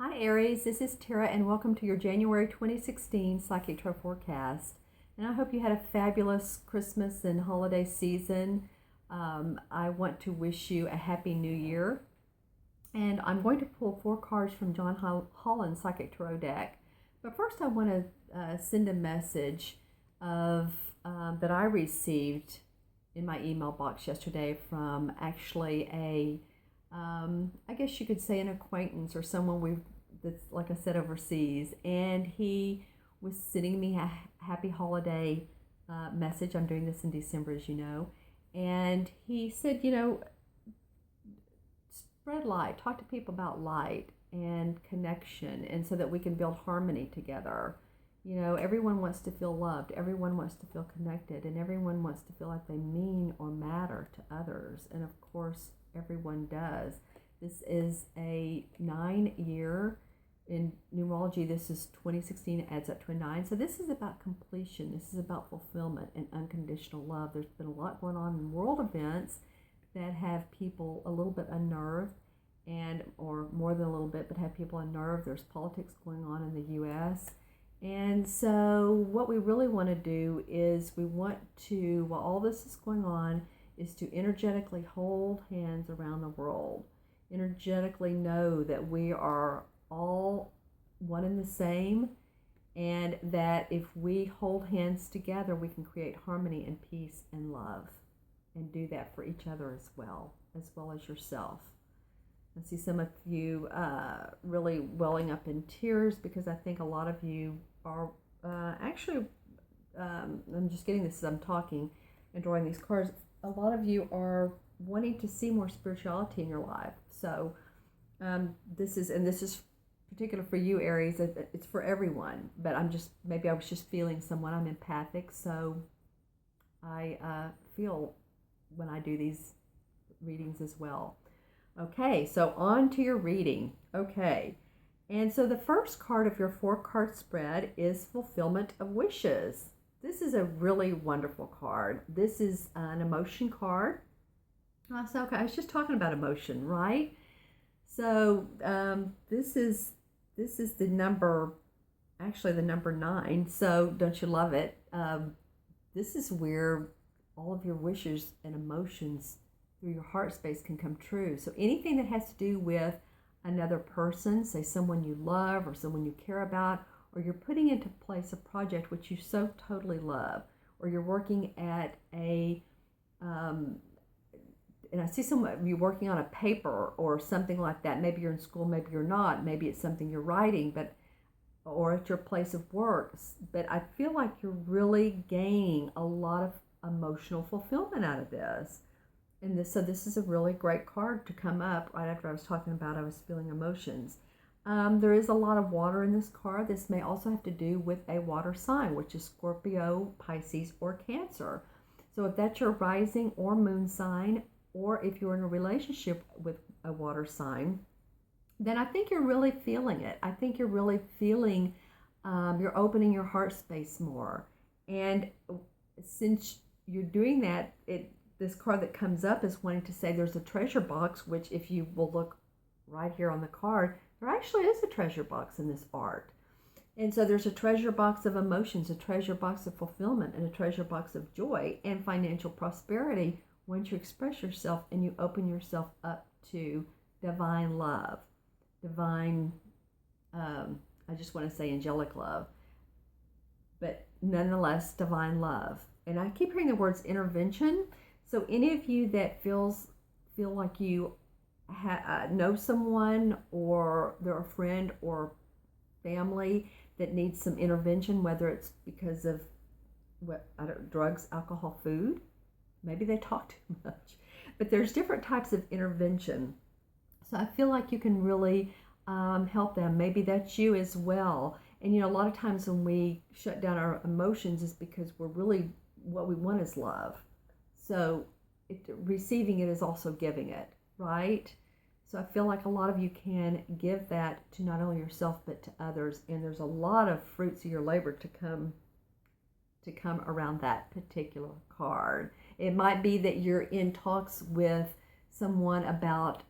Hi Aries, this is Tara and welcome to your January 2016 Psychic Tarot Forecast. And I hope you had a fabulous Christmas and holiday season. I want to wish you a happy new year. And I'm going to pull 4 cards from John Holland's Psychic Tarot deck. But first I want to send a message that I received in my email box yesterday from actually I guess you could say an acquaintance or someone that's, like I said, overseas. And he was sending me a happy holiday message. I'm doing this in December, as you know. And he said, spread light, talk to people about light and connection, and so that we can build harmony together. Everyone wants to feel loved, everyone wants to feel connected, and everyone wants to feel like they mean or matter to others. And of course, everyone does. This is a 9-year, in numerology, this is 2016, it adds up to a 9. So this is about completion. This is about fulfillment and unconditional love. There's been a lot going on in world events that have people a little bit unnerved, or more than a little bit, but have people unnerved. There's politics going on in the US. And so what we really want to do is we want to, while all this is going on, is to energetically hold hands around the world. Energetically know that we are all one and the same, and that if we hold hands together, we can create harmony and peace and love, and do that for each other as well as yourself. I see some of you really welling up in tears, because I think a lot of you are I'm just getting this as I'm talking and drawing these cards. A lot of you are wanting to see more spirituality in your life. So this is particular for you, Aries. It's for everyone, but maybe I was just feeling someone. I'm empathic, so I feel when I do these readings as well. Okay, so on to your reading. Okay, and so the first card of your 4-card spread is Fulfillment of Wishes. This is a really wonderful card. This is an emotion card. So, okay, I was just talking about emotion, right? So this is the number 9. So don't you love it? This is where all of your wishes and emotions through your heart space can come true. So anything that has to do with another person, say someone you love or someone you care about, or you're putting into place a project which you so totally love, or you're working at and I see some of you working on a paper or something like that. Maybe you're in school, maybe you're not. Maybe it's something you're writing, or at your place of work. But I feel like you're really gaining a lot of emotional fulfillment out of this. So this is a really great card to come up right after I was talking about I was feeling emotions. There is a lot of water in this card. This may also have to do with a water sign, which is Scorpio, Pisces, or Cancer. So if that's your rising or moon sign, or if you're in a relationship with a water sign, then I think you're really feeling it. I think you're really feeling, you're opening your heart space more. And since you're doing that, this card that comes up is wanting to say there's a treasure box, which if you will look right here on the card, there actually is a treasure box in this art. And so there's a treasure box of emotions, a treasure box of fulfillment, and a treasure box of joy and financial prosperity once you express yourself and you open yourself up to divine love, divine, I just want to say angelic love, but nonetheless divine love. And I keep hearing the words intervention. So any of you that feel like you know someone, or they're a friend or family that needs some intervention, whether it's because of drugs, alcohol, food, maybe they talk too much, but there's different types of intervention. So I feel like you can really help them. Maybe that's you as well. And a lot of times when we shut down our emotions is because what we want is love. So receiving it is also giving it, right? So I feel like a lot of you can give that to not only yourself but to others, and there's a lot of fruits of your labor to come around that particular card. It might be that you're in talks with someone about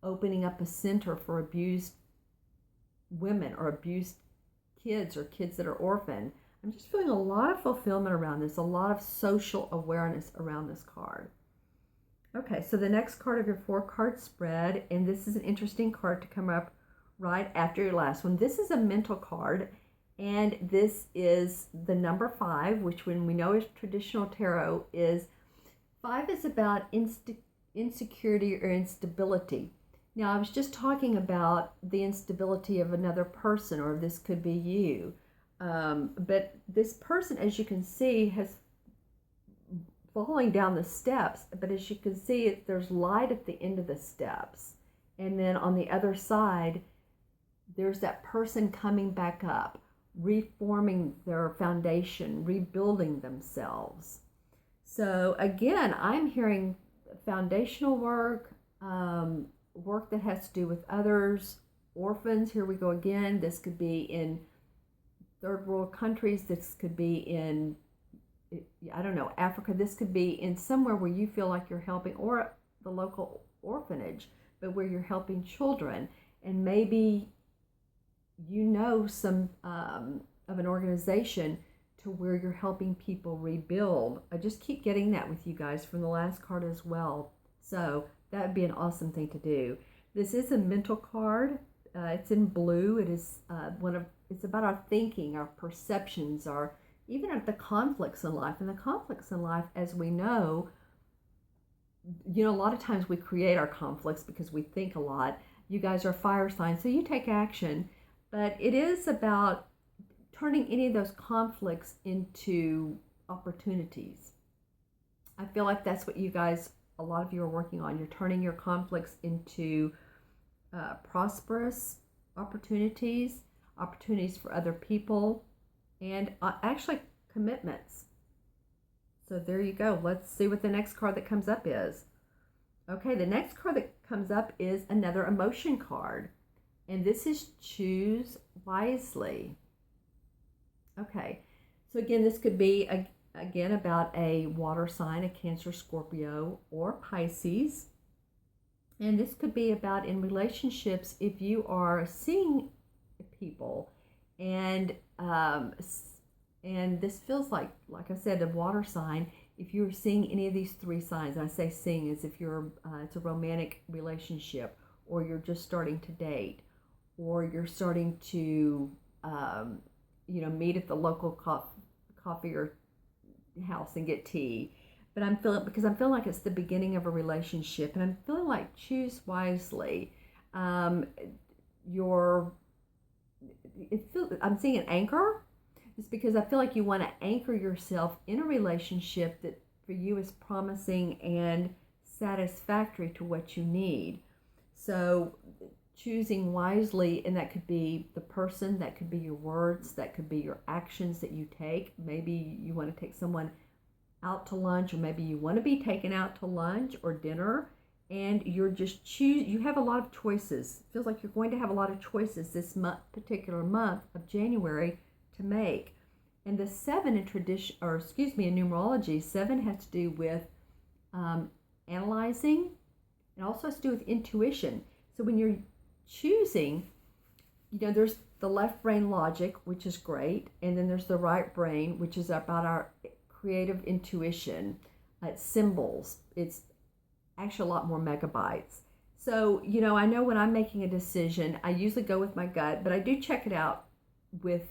opening up a center for abused women or abused kids or kids that are orphaned. I'm just feeling a lot of fulfillment around this, a lot of social awareness around this card. Okay, so the next card of your 4-card spread, and this is an interesting card to come up right after your last one. This is a mental card, and this is the number 5, which when we know is traditional tarot, is 5 is about insecurity or instability. Now, I was just talking about the instability of another person, or this could be you. But this person, as you can see, has falling down the steps, but as you can see, there's light at the end of the steps. And then on the other side, there's that person coming back up, reforming their foundation, rebuilding themselves. So again, I'm hearing foundational work, work that has to do with others, orphans, here we go again. This could be in third world countries, this could be in, I don't know, Africa, this could be in somewhere where you feel like you're helping, or the local orphanage, but where you're helping children. And maybe you know some of an organization to where you're helping people rebuild. I just keep getting that with you guys from the last card as well. So that would be an awesome thing to do. This is a mental card. It's in blue. It is it's about our thinking, our perceptions, our even at the conflicts in life. And the conflicts in life, as we know, a lot of times we create our conflicts because we think a lot. You guys are fire signs, so you take action. But it is about turning any of those conflicts into opportunities. I feel like that's what you guys, a lot of you are working on. You're turning your conflicts into prosperous opportunities for other people, and actually commitments. So there you go. Let's see what the next card that comes up is. Okay, the next card that comes up is another emotion card, and this is choose wisely. Okay, so again, this could be again about a water sign, a Cancer, Scorpio, or Pisces. And this could be about in relationships, if you are seeing people and this feels like I said, a water sign. If you're seeing any of these 3 signs, and I say seeing as if you're it's a romantic relationship, or you're just starting to date, or you're starting to meet at the local coffee or house and get tea. But I'm feeling like it's the beginning of a relationship, and I'm feeling like choose wisely. I'm seeing an anchor. It's because I feel like you want to anchor yourself in a relationship that for you is promising and satisfactory to what you need. So choosing wisely, and that could be the person, that could be your words, that could be your actions that you take. Maybe you want to take someone out to lunch, or maybe you want to be taken out to lunch or dinner, and you're just you have a lot of choices. It feels like you're going to have a lot of choices this particular month of January to make. And the 7 in numerology, 7 has to do with analyzing, and also has to do with intuition. So when you're choosing, there's the left brain logic, which is great, and then there's the right brain, which is about our creative intuition. It's symbols. It's actually a lot more megabytes. So, I know when I'm making a decision, I usually go with my gut, but I do check it out with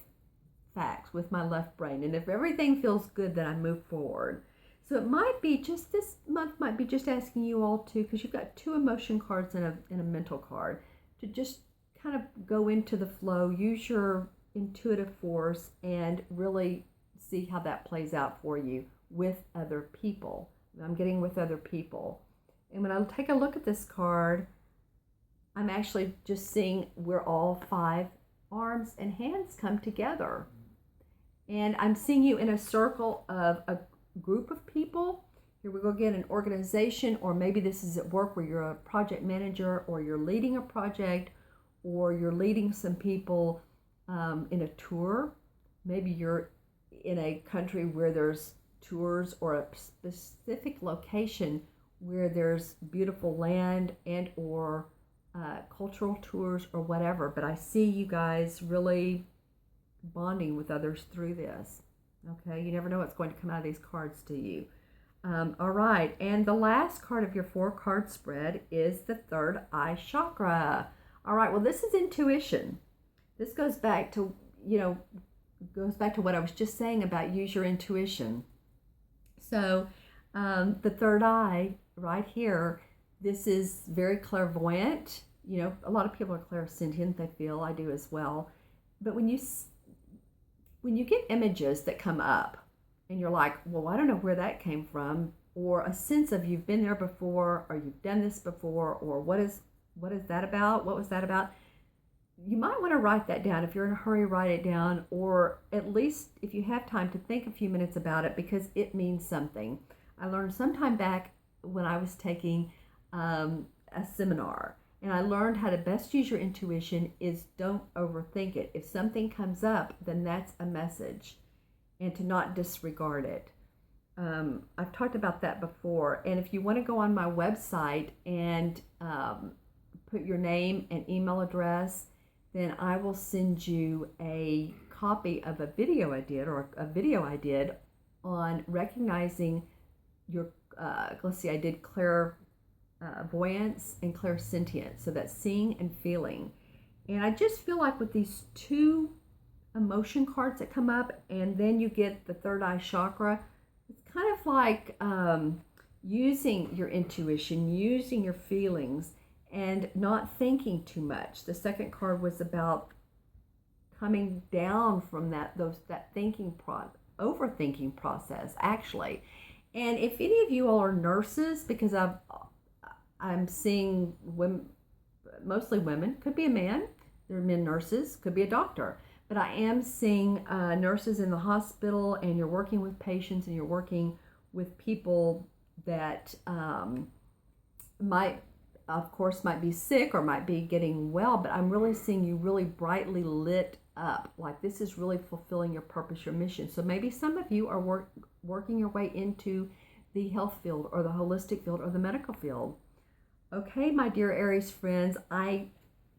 facts, with my left brain. And if everything feels good, then I move forward. So it might be just this month, might be just asking you all to, because you've got 2 emotion cards and a mental card, to just kind of go into the flow, use your intuitive force, and really see how that plays out for you with other people. I'm getting with other people. And when I take a look at this card, I'm actually just seeing where all 5 arms and hands come together. And I'm seeing you in a circle of a group of people. Here we go again, an organization, or maybe this is at work where you're a project manager, or you're leading a project, or you're leading some people in a tour. Maybe you're in a country where there's tours, or a specific location where there's beautiful land and or cultural tours or whatever, but I see you guys really bonding with others through this. Okay, you never know what's going to come out of these cards to you. All right, and the last card of your 4-card spread is the third eye chakra. All right, well, this is intuition. This goes back to, what I was just saying about use your intuition. So the third eye right here, this is very clairvoyant. A lot of people are clairsentient, they feel. I do as well. But when you get images that come up and you're like, well, I don't know where that came from, or a sense of you've been there before, or you've done this before, or what is that about? What was that about? You might want to write that down. If you're in a hurry, write it down, or at least if you have time to think a few minutes about it, because it means something. I learned sometime back when I was taking a seminar, and I learned how to best use your intuition is don't overthink it. If something comes up, then that's a message, and to not disregard it. I've talked about that before, and if you want to go on my website and put your name and email address, then I will send you a copy of a video I did on recognizing your, let's see, I did clairvoyance and clairsentience, so that's seeing and feeling. And I just feel like with these 2 emotion cards that come up, and then you get the third eye chakra, it's kind of like using your intuition, using your feelings, and not thinking too much. The second card was about coming down from that overthinking process, actually. And if any of you all are nurses, because I'm seeing women, mostly women, could be a man, there are men nurses, could be a doctor, but I am seeing nurses in the hospital, and you're working with patients, and you're working with people that might be sick or might be getting well, but I'm really seeing you really brightly lit up, like this is really fulfilling your purpose, your mission. So maybe some of you are working your way into the health field, or the holistic field, or the medical field. Okay, my dear Aries friends, I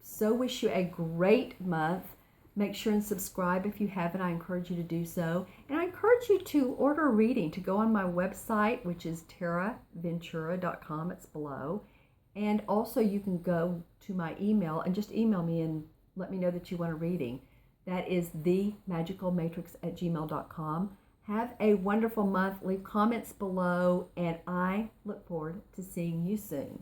so wish you a great month. Make sure and subscribe if you haven't. I encourage you to do so. And I encourage you to order a reading, to go on my website, which is taraventura.com. It's below. And also you can go to my email and just email me and let me know that you want a reading. That is themagicalmatrix@gmail.com. Have a wonderful month. Leave comments below, and I look forward to seeing you soon.